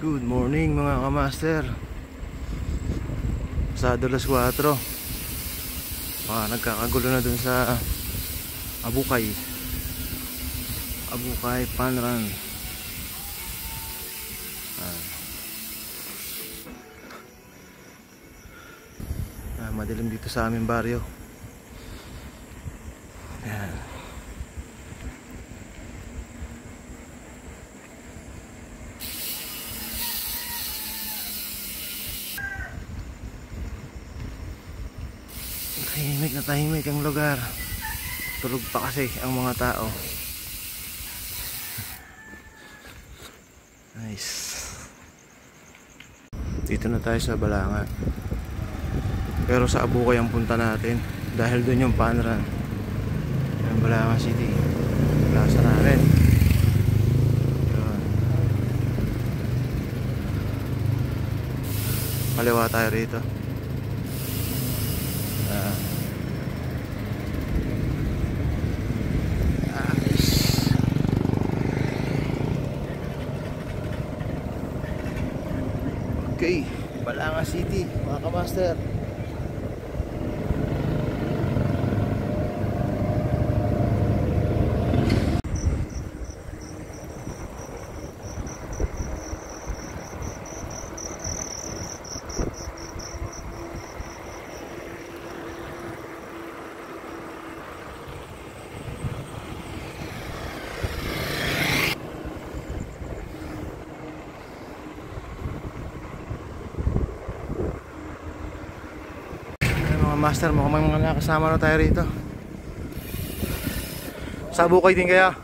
Good morning mga kamaster. Pasado alas 4. Nagkakagulo na dun sa Abukay Panran. Madilim dito sa aming baryo. Ayan. Tahimik ang lugar. Tulog pa kasi ang mga tao. Nice. Dito na tayo sa Balanga. Pero sa Abukay ang punta natin, dahil doon yung Panran. Yung Balanga City. Plaza natin. Yun. Kaliwa tayo rito. Okay, Balanga City, mga kamaster. Master, mukhang mga nakasama na tayo rito. Sa Abukay din kaya.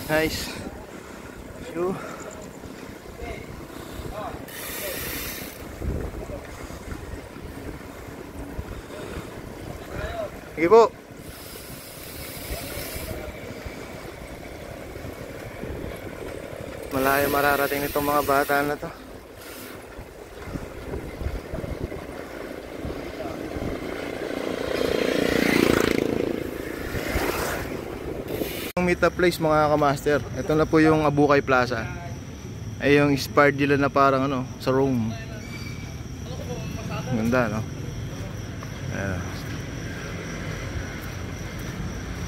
Nice. So, sige po. Malayo mararating itong mga bata na to. Meet up place mga kamaster. Ito na po yung Abukay Plaza. Ay yung inspired nila na parang ano, sa Rome. Ganda, no? Ayan.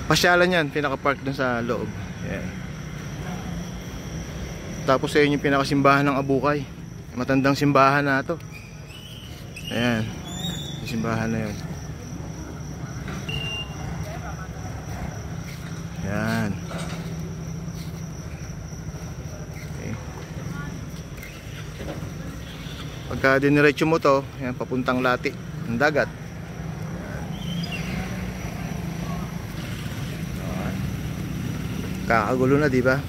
Pasyalan yan, pinaka-park dun sa loob. Ayan. Tapos ayun yung pinakasimbahan ng Abukay. Matandang simbahan na ito. Ayan. Yung simbahan na yun. Yan. Okay. Pagka diniretso mo to, yan, papuntang Lati, ang dagat. Kakagulo na, di ba?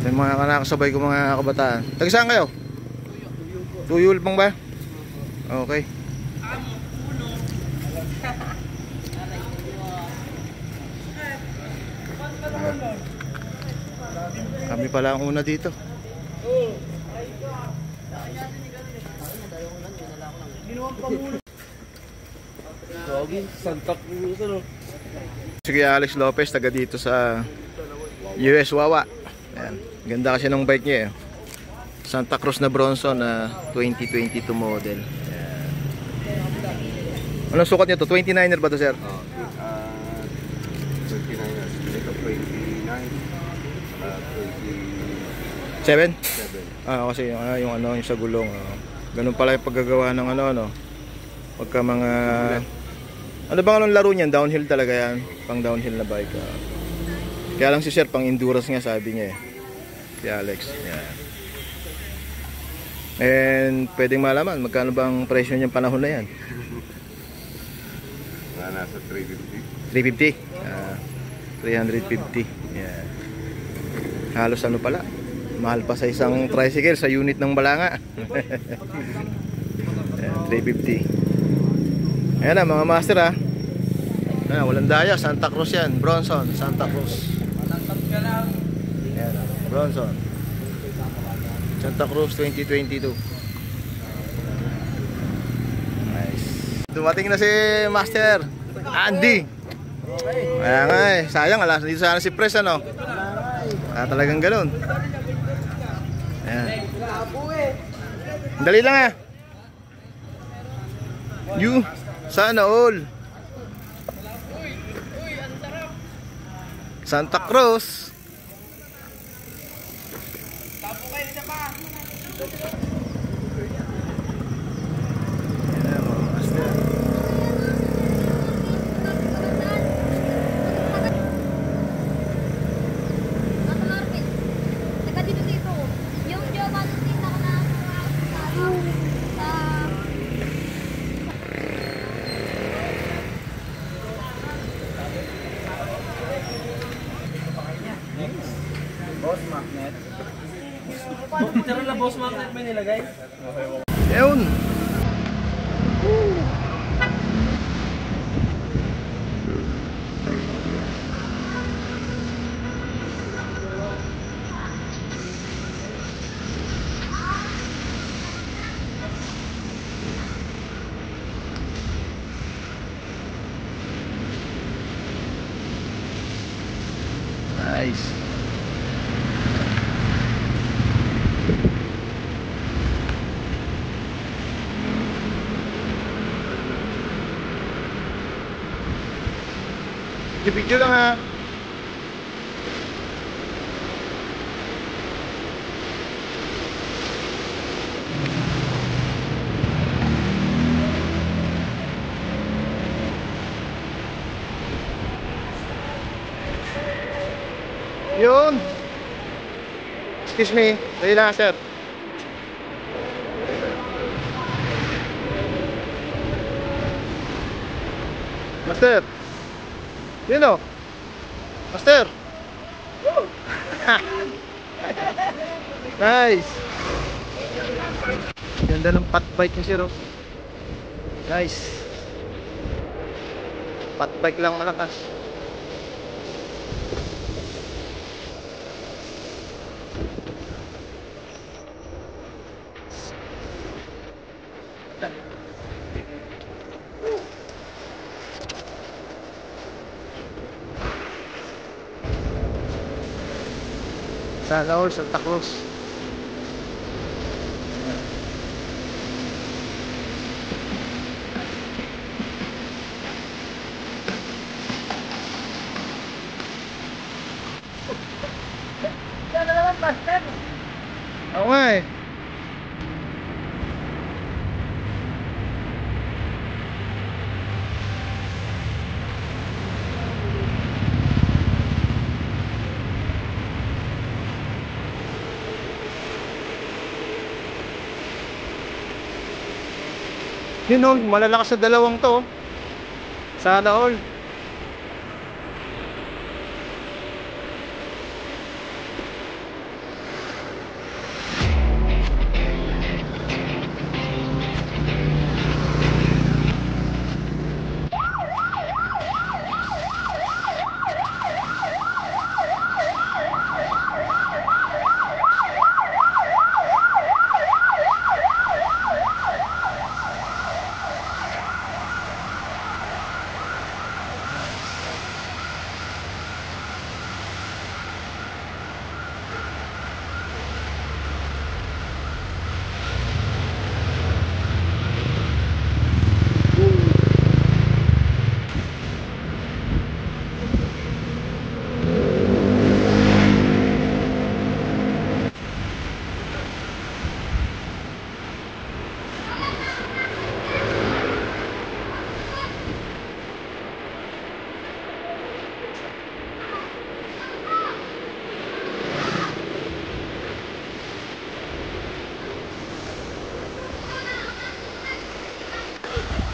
Yung mga nakasabay ko mga kabataan. Taga saan kayo? Tuyul pang ba? Okay. Kami pala ang una dito. Sige, Alex Lopez, taga dito sa US Wawa. Ayan. Ganda kasi ng bike niya eh. Santa Cruz na Bronson na 2022 model. Ayan. Anong sukat niyo to? 29er ba to, sir? 29ers. Ito 29. 7? Kasi yung ano, yung sa gulong. Ganun pala yung paggagawa ng ano. Pagka mga ano bang anong laro niyan? Downhill talaga yan. Pang downhill na bike. Kaya lang si sir pang endurance nga sabi niya eh. Si Alex. Yeah. And pwedeng malaman magkano bang presyo niyang panahon na yan? Nasa 350. 350? 350. Yeah. Halos ano pala, mahal pa sa isang tricycle sa unit ng Balanga. Ayan, 350. Ayan na mga master ha. Ayan, walang daya, Santa Cruz yan. Bronson, Santa Cruz. Ayan, Bronson Santa Cruz 2022. Nice. Dumating na si Master Andy. Ayan nga eh, sayang alas dito sana si Pres ano. Talagang ganun. Ayan. Dali lang ah. Sana all. Santa Cruz. Ayan, mga master. Boss magnet. Literal na boss magnet may nilagay. Yun. Nice. Video lang ha. Yun. Excuse me. Dali lang sir. Master. Yun o. Master. Nice. Ganda ng pat bike niya sir. Nice. Pat bike lang malakas. Sana all Santa Cruz. Sana naman master. Oo nga eh. Yun o, malalakas na dalawang to. Sana all.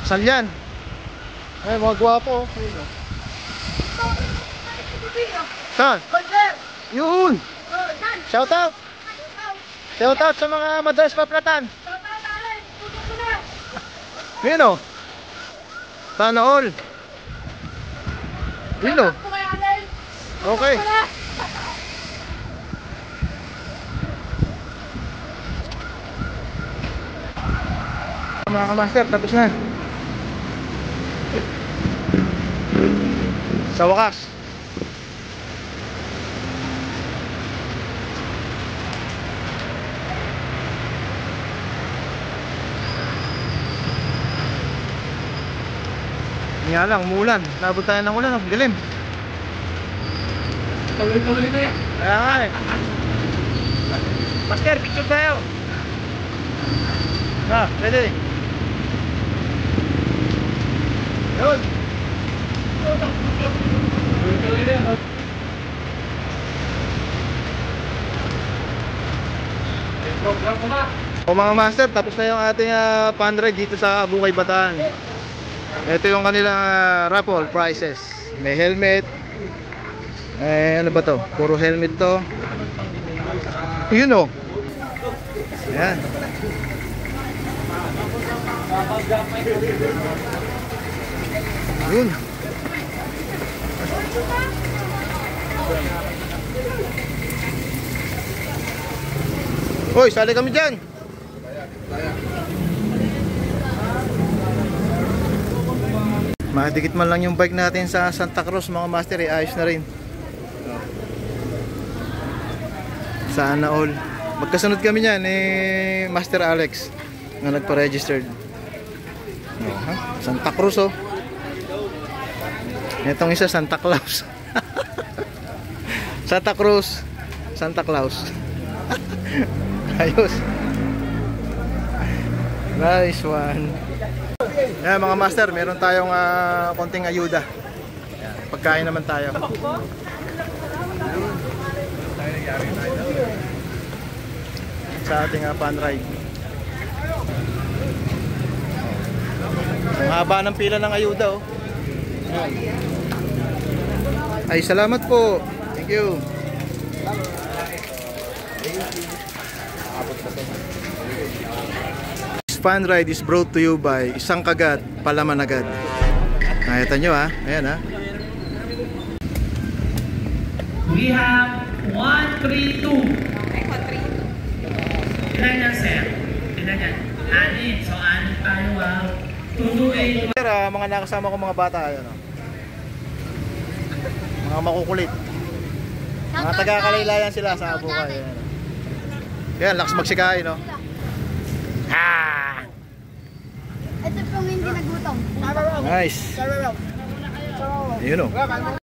Saan yan? Ay, mga gwapo. Ayun, oh. Saan? Yun! Shout out! Shout out sa mga madalas paplatan. Yun, oh. Sana all. Yun, oh. Okay. Mga kamaster, tapos na. Sa wakas. Nga lang, umulan. Nabot tayo ng ulan, dilim. Tuloy-tuloy na yan. Kaya nga eh. Master, picture tayo. Ready? Yun. Tuloy-tuloy na yan. Program ko na. O mga master, tapos na yung ating fun ride dito sa Bukay Bataan. Ito yung kanilang raffle prizes. May helmet. Ano ba to? Puro helmet to. Yun o. Ayan. Yun. Hoy, sali kami dyan. Madikit man lang yung bike natin sa Santa Cruz mga master, ayos na rin. Sana all. Magkasunod kami niyan Master Alex na nagpa-registered. Santa Cruz oh. Itong isa Santa Claus. Santa Cruz, Santa Claus. Ayos. Nice one. Yan mga master, meron tayong konting ayuda. Pagkain naman tayo. Sa ating fun ride. Ang haba ng pila ng ayuda oh. Ay, salamat po. Thank you. This fun ride is brought to you by Isang Kagat, Palaman Agad. Nakita nyo ha. Ayan ha. We have 132. Ilan yan, sir? Ilan yan? 6. So, 6 tayo ha. 228. Sir, mga nakasama ko mga bata. Ayan, oh. Mga makukulit. Mga taga-Kalaylayan sila sa Bukay. Ayan. Yan, lakas magsikain, no? Ha! Ito pong hindi nagutom. Nice. Yun, oh.